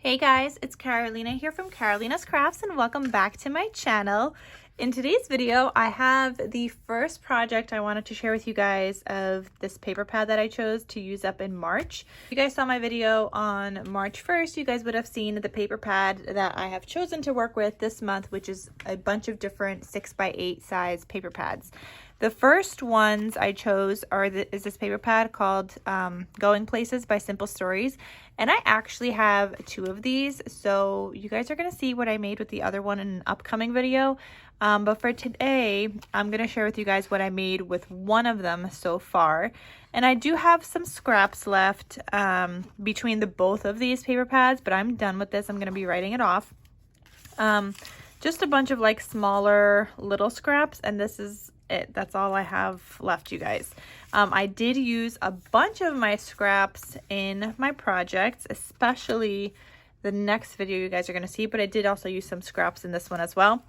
Hey guys, it's Carolina here from KarolinasKrafts and welcome back to my channel. In today's video, I have the first project I wanted to share with you guys of this paper pad that I chose to use up in March. If you guys saw my video on March 1st, you guys would have seen the paper pad that I have chosen to work with this month, which is a bunch of different 6x8 size paper pads. The first ones I chose is this paper pad called Going Places by Simple Stories. And I actually have two of these, so you guys are going to see what I made with the other one in an upcoming video. But for today, I'm going to share with you guys what I made with one of them so far. And I do have some scraps left between both of these paper pads, but I'm done with this. I'm going to be writing it off. Just a bunch of like smaller little scraps, and this is it. That's all I have left, you guys. I did use a bunch of my scraps in my projects, especially the next video you guys are going to see, but I did also use some scraps in this one as well.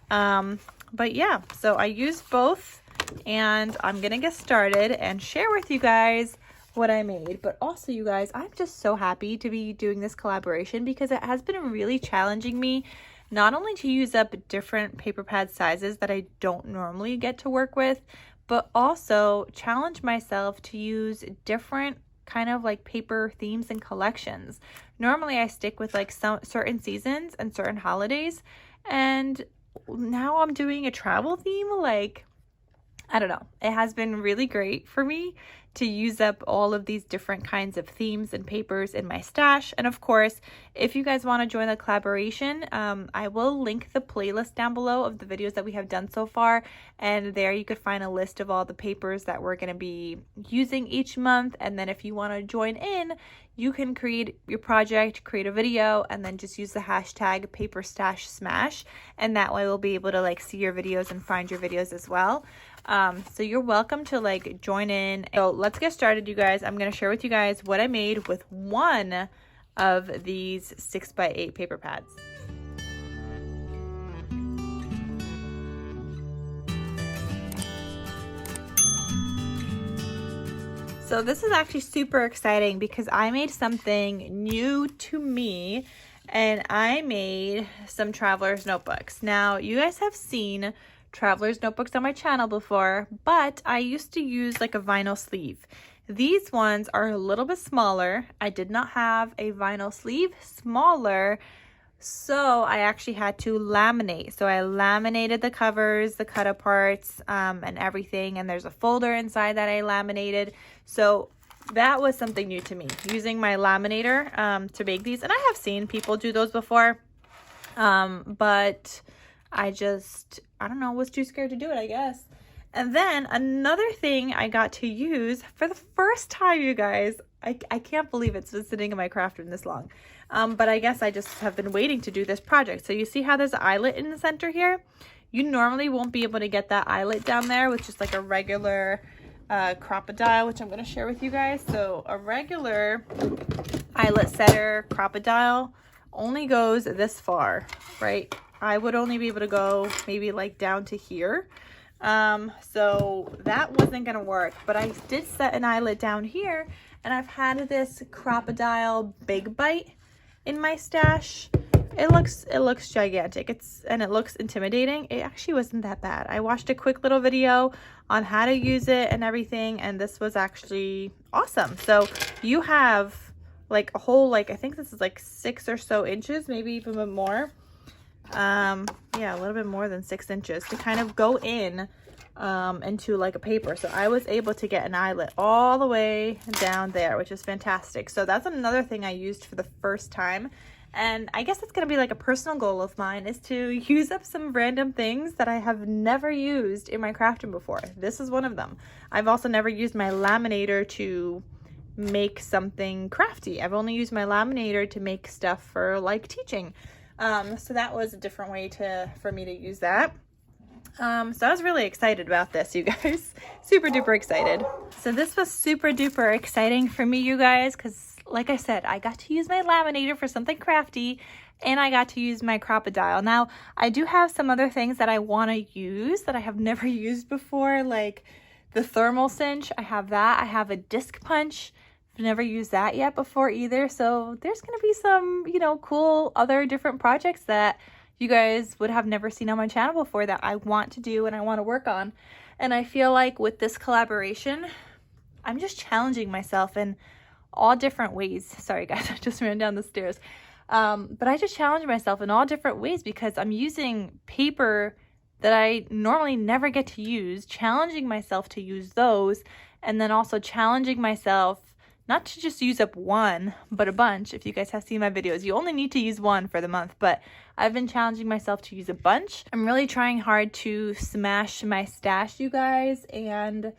But yeah, so I used both and I'm going to get started and share with you guys what I made. But also, you guys, I'm just so happy to be doing this collaboration because it has been really challenging me not only to use up different paper pad sizes that I don't normally get to work with, but also challenge myself to use different kind of like paper themes and collections. Normally I stick with like some certain seasons and certain holidays, and now I'm doing a travel theme. Like, I don't know. It has been really great for me to use up all of these different kinds of themes and papers in my stash. And of course, if you guys want to join the collaboration, I will link the playlist down below of the videos that we have done so far. And there you could find a list of all the papers that we're going to be using each month. And then if you want to join in, you can create your project, create a video, and then just use the hashtag #PaperStashSmash. And that way we'll be able to like see your videos and find your videos as well. So you're welcome to like join in. So let's get started, you guys. I'm going to share with you guys what I made with one of these 6x8 paper pads. So this is actually super exciting because I made something new to me, and I made some traveler's notebooks. Now, you guys have seen traveler's notebooks on my channel before, but I used to use like a vinyl sleeve. These ones are a little bit smaller. I did not have a vinyl sleeve smaller, so I actually had to laminate. So I laminated the covers, the cut aparts, and everything, and there's a folder inside that I laminated. So that was something new to me, using my laminator to make these. And I have seen people do those before, but I don't know, was too scared to do it, I guess. And then another thing I got to use for the first time, you guys, I can't believe it's been sitting in my craft room this long. But I guess I just have been waiting to do this project. So you see how there's an eyelet in the center here? You normally won't be able to get that eyelet down there with just like a regular cropadile, which I'm going to share with you guys. So a regular eyelet setter cropadile only goes this far, right? I would only be able to go maybe like down to here. So that wasn't going to work, but I did set an eyelet down here, and I've had this cropadile big bite in my stash. It looks gigantic. It looks intimidating. It actually wasn't that bad. I watched a quick little video on how to use it and everything, and this was actually awesome. So you have like a whole, like, I think this is like 6 or so inches, maybe even a bit more. Yeah, a little bit more than 6 inches to kind of go in into like a paper. So I was able to get an eyelet all the way down there, which is fantastic. So that's another thing I used for the first time, and I guess it's going to be like a personal goal of mine, is to use up some random things that I have never used in my crafting before. This is one of them. I've also never used my laminator to make something crafty. I've only used my laminator to make stuff for like teaching. So that was a different way for me to use that. So I was really excited about this, you guys. Super duper excited. So this was super duper exciting for me, you guys, because like I said, I got to use my laminator for something crafty, and I got to use my cropadile. Now, I do have some other things that I want to use that I have never used before, like the thermal cinch. I have that. I have a disc punch. never used that yet before either. So there's going to be some, you know, cool other different projects that you guys would have never seen on my channel before that I want to do and I want to work on. And I feel like with this collaboration, I'm just challenging myself in all different ways. Sorry guys, I just ran down the stairs. But I just challenge myself in all different ways because I'm using paper that I normally never get to use, challenging myself to use those, and then also challenging myself not to just use up one, but a bunch. If you guys have seen my videos, you only need to use one for the month, but I've been challenging myself to use a bunch. I'm really trying hard to smash my stash, you guys, and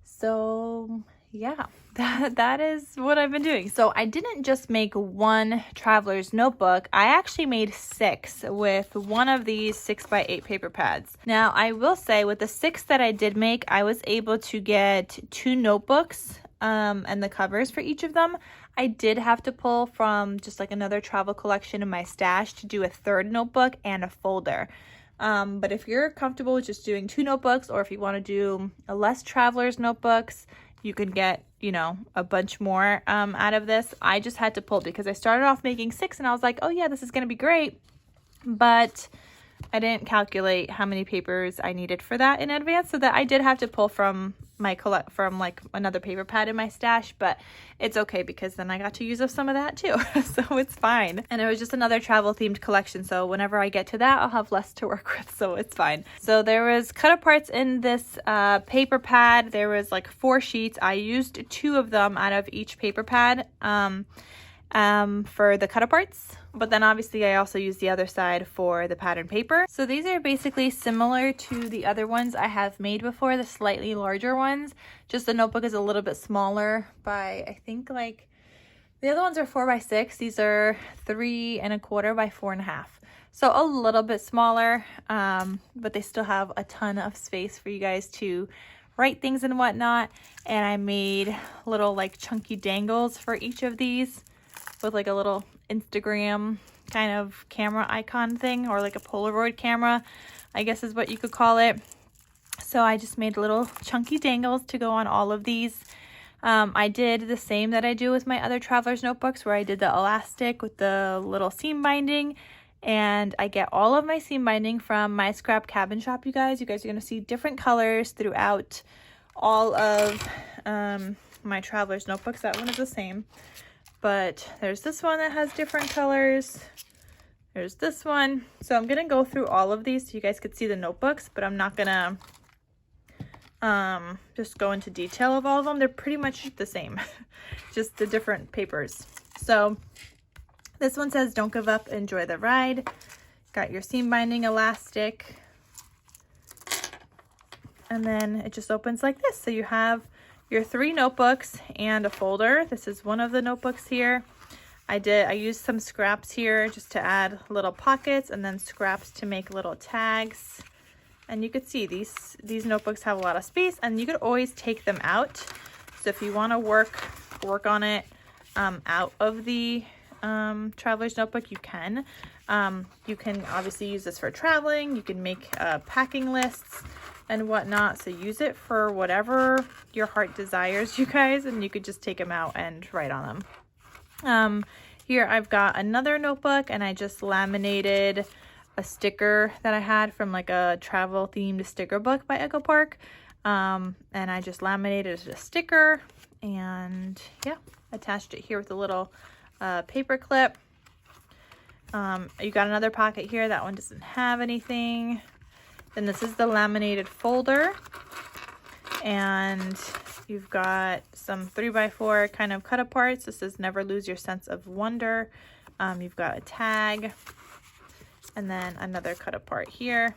so yeah, that is what I've been doing. So I didn't just make one traveler's notebook. I actually made 6 with one of these 6x8 paper pads. Now I will say with the 6 that I did make, I was able to get 2 notebooks and the covers for each of them. I did have to pull from just like another travel collection in my stash to do a 3rd notebook and a folder. But if you're comfortable with just doing 2 notebooks, or if you want to do a less traveler's notebooks, you can get, you know, a bunch more out of this. I just had to pull because I started off making 6 and I was like, oh yeah, this is going to be great. But I didn't calculate how many papers I needed for that in advance, so that I did have to pull from my like another paper pad in my stash, but it's okay because then I got to use up some of that too. So it's fine. And it was just another travel themed collection, so whenever I get to that, I'll have less to work with, so it's fine. So there was cut aparts in this paper pad. There was like 4 sheets. I used 2 of them out of each paper pad for the cut aparts, but then obviously I also use the other side for the pattern paper. So these are basically similar to the other ones I have made before, the slightly larger ones, just the notebook is a little bit smaller by, I think, like the other ones are 4x6, these are 3 1/4 by 4.5, so a little bit smaller, but they still have a ton of space for you guys to write things and whatnot. And I made little like chunky dangles for each of these with like a little Instagram kind of camera icon thing, or like a Polaroid camera, I guess is what you could call it. So I just made little chunky dangles to go on all of these. I did the same that I do with my other traveler's notebooks, where I did the elastic with the little seam binding, and I get all of my seam binding from my scrap cabin shop. You guys are going to see different colors throughout all of my traveler's notebooks. That one is the same. But there's this one that has different colors. There's this one. So I'm going to go through all of these so you guys could see the notebooks, but I'm not going to just go into detail of all of them. They're pretty much the same, just the different papers. So this one says, "Don't give up, enjoy the ride." Got your seam binding elastic. And then it just opens like this. So you have your 3 notebooks and a folder. This is one of the notebooks here. I used some scraps here just to add little pockets, and then scraps to make little tags. And you could see these notebooks have a lot of space, and you could always take them out. So if you want to work on it out of the traveler's notebook, you can. You can obviously use this for traveling. You can make packing lists and whatnot, so use it for whatever your heart desires, you guys, and you could just take them out and write on them. Here I've got another notebook, and I just laminated a sticker that I had from like a travel themed sticker book by Echo Park, and I just laminated a sticker and yeah, attached it here with a little paper clip. You got another pocket here. That one doesn't have anything. Then this is the laminated folder, and you've got some 3x4 kind of cut aparts. This is "Never Lose Your Sense of Wonder." You've got a tag, and then another cut apart here.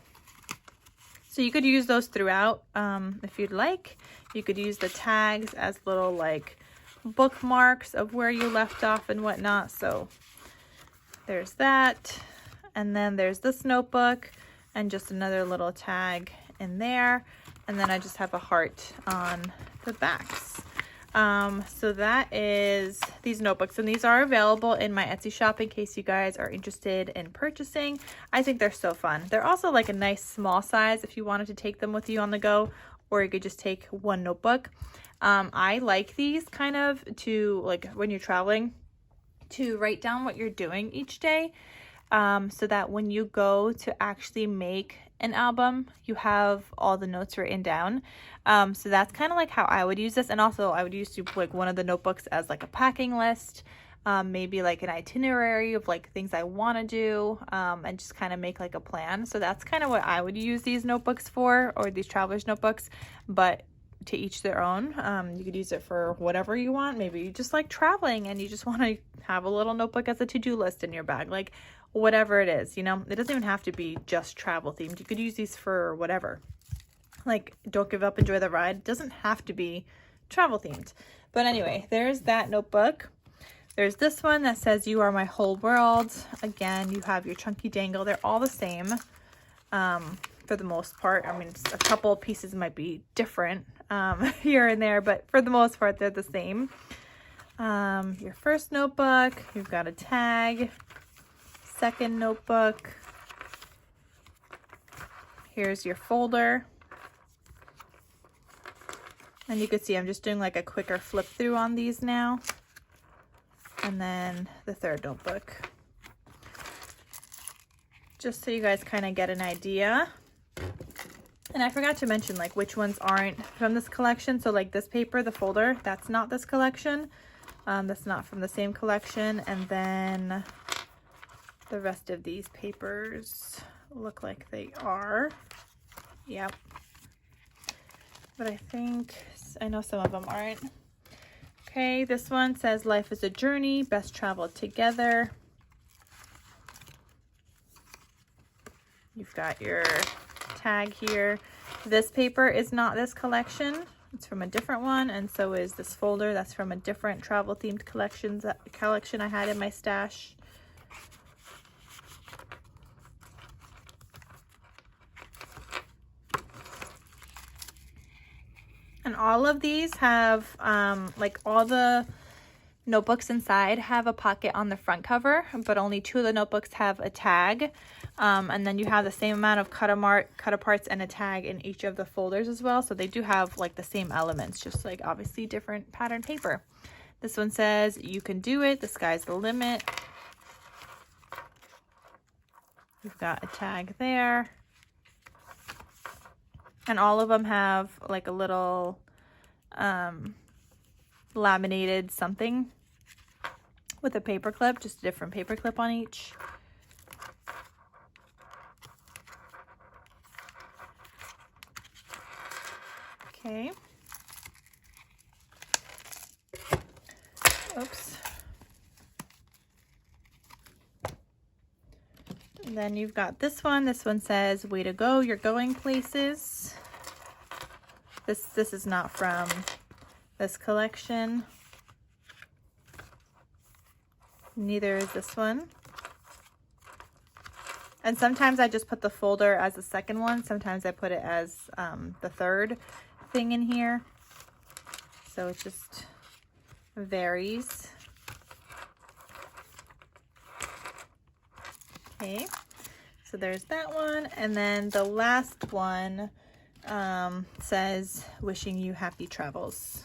So you could use those throughout if you'd like. You could use the tags as little like bookmarks of where you left off and whatnot. So there's that, and then there's this notebook and just another little tag in there, and then I just have a heart on the backs. So that is these notebooks, and these are available in my Etsy shop in case you guys are interested in purchasing. I think they're so fun. They're also like a nice small size if you wanted to take them with you on the go, or you could just take one notebook. I like these kind of to, like, when you're traveling, to write down what you're doing each day, so that when you go to actually make an album, you have all the notes written down. So that's kind of like how I would use this. And also I would use like one of the notebooks as like a packing list, maybe like an itinerary of like things I want to do, and just kind of make like a plan. So that's kind of what I would use these notebooks for, or these traveler's notebooks, but to each their own. You could use it for whatever you want. Maybe you just like traveling and you just want to have a little notebook as a to-do list in your bag, like whatever it is, you know. It doesn't even have to be just travel themed. You could use these for whatever, like don't give up, enjoy the ride. It doesn't have to be travel themed. But anyway, there's that notebook. There's this one that says you are my whole world. Again, you have your chunky dangle. They're all the same, for the most part. I mean, a couple pieces might be different here and there, but for the most part, they're the same. Your first notebook, you've got a tag. Second notebook. Here's your folder. And you can see I'm just doing like a quicker flip through on these now. And then the third notebook. Just so you guys kind of get an idea. And I forgot to mention like which ones aren't from this collection. So like this paper, the folder, that's not this collection. That's not from the same collection. And then the rest of these papers look like they are. Yep. But I know some of them aren't. Okay, this one says life is a journey, best traveled together. You've got your tag here. This paper is not this collection. It's from a different one, and so is this folder. That's from a different travel themed collection I had in my stash. And all of these have, like all the notebooks inside have a pocket on the front cover, but only 2 of the notebooks have a tag. And then you have the same amount of cut aparts and a tag in each of the folders as well. So they do have like the same elements, just like obviously different pattern paper. This one says, you can do it. The sky's the limit. You've got a tag there. And all of them have like a little laminated something with a paper clip, just a different paper clip on each. Okay. Oops. And then you've got this one. This one says, way to go, you're going places. This is not from this collection. Neither is this one. And sometimes I just put the folder as the second one. Sometimes I put it as the third thing in here. So it just varies. Okay, so there's that one. And then the last one says, wishing you happy travels.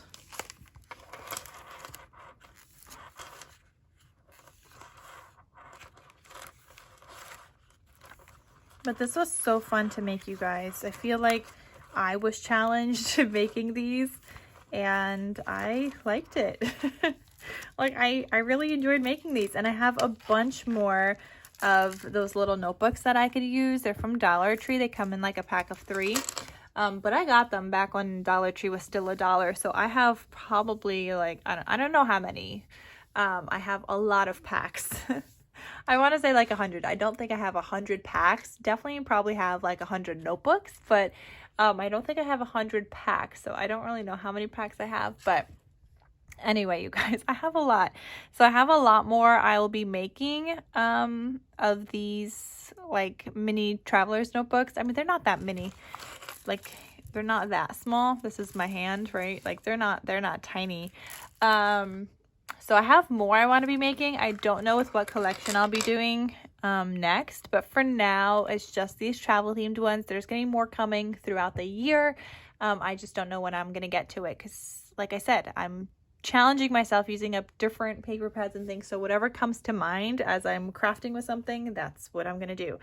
But this was so fun to make, you guys. I feel like I was challenged making these and I liked it. Like I really enjoyed making these, and I have a bunch more of those little notebooks that I could use. They're from Dollar Tree. They come in like a pack of 3. But I got them back when Dollar Tree was still $1. So I have probably like, I don't know how many. I have a lot of packs. I want to say like 100. I don't think I have 100 packs. Definitely probably have like 100 notebooks, but I don't think I have 100 packs. So I don't really know how many packs I have, but anyway, you guys, I have a lot. So I have a lot more I will be making of these like mini traveler's notebooks. I mean, they're not that mini. Like they're not that small. This is my hand, right? Like they're not tiny. So I have more I want to be making. I don't know with what collection I'll be doing next, but for now it's just these travel themed ones. There's getting more coming throughout the year. I just don't know when I'm gonna get to it, because like I said, I'm challenging myself using up different paper pads and things. So whatever comes to mind as I'm crafting with something, that's what I'm gonna do.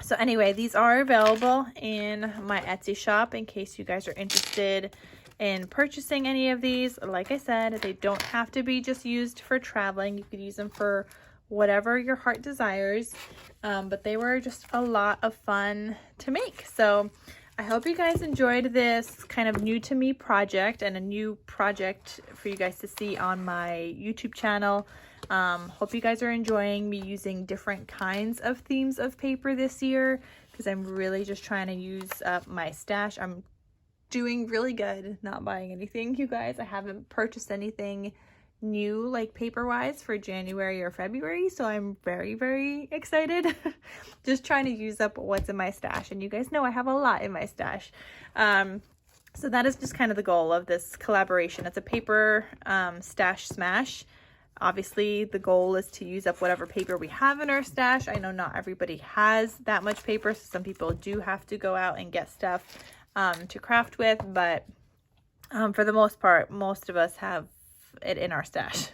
So anyway, these are available in my Etsy shop in case you guys are interested in purchasing any of these. Like I said, they don't have to be just used for traveling. You could use them for whatever your heart desires, but they were just a lot of fun to make. So I hope you guys enjoyed this kind of new to me project, and a new project for you guys to see on my YouTube channel. Hope you guys are enjoying me using different kinds of themes of paper this year, because I'm really just trying to use up my stash. I'm doing really good not buying anything, you guys. I haven't purchased anything new like paper wise for January or February, so I'm very, very excited. Just trying to use up what's in my stash, and you guys know I have a lot in my stash. So that is just kind of the goal of this collaboration. It's a paper stash smash. Obviously the goal is to use up whatever paper we have in our stash. I know not everybody has that much paper, so some people do have to go out and get stuff to craft with, but for the most part, most of us have it in our stash.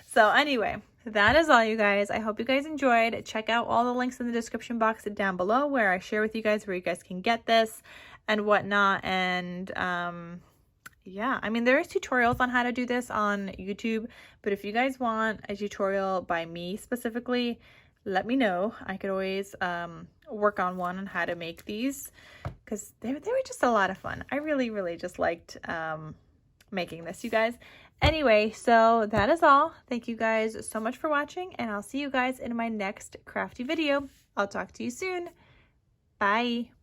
So anyway, that is all, you guys. I hope you guys enjoyed. Check out all the links in the description box down below where I share with you guys where you guys can get this and whatnot. And yeah, I mean, there's tutorials on how to do this on YouTube, but if you guys want a tutorial by me specifically, let me know. I could always work on one on how to make these, because they were just a lot of fun. I really just liked making this, you guys. Anyway, so that is all. Thank you guys so much for watching, and I'll see you guys in my next crafty video. I'll talk to you soon. Bye.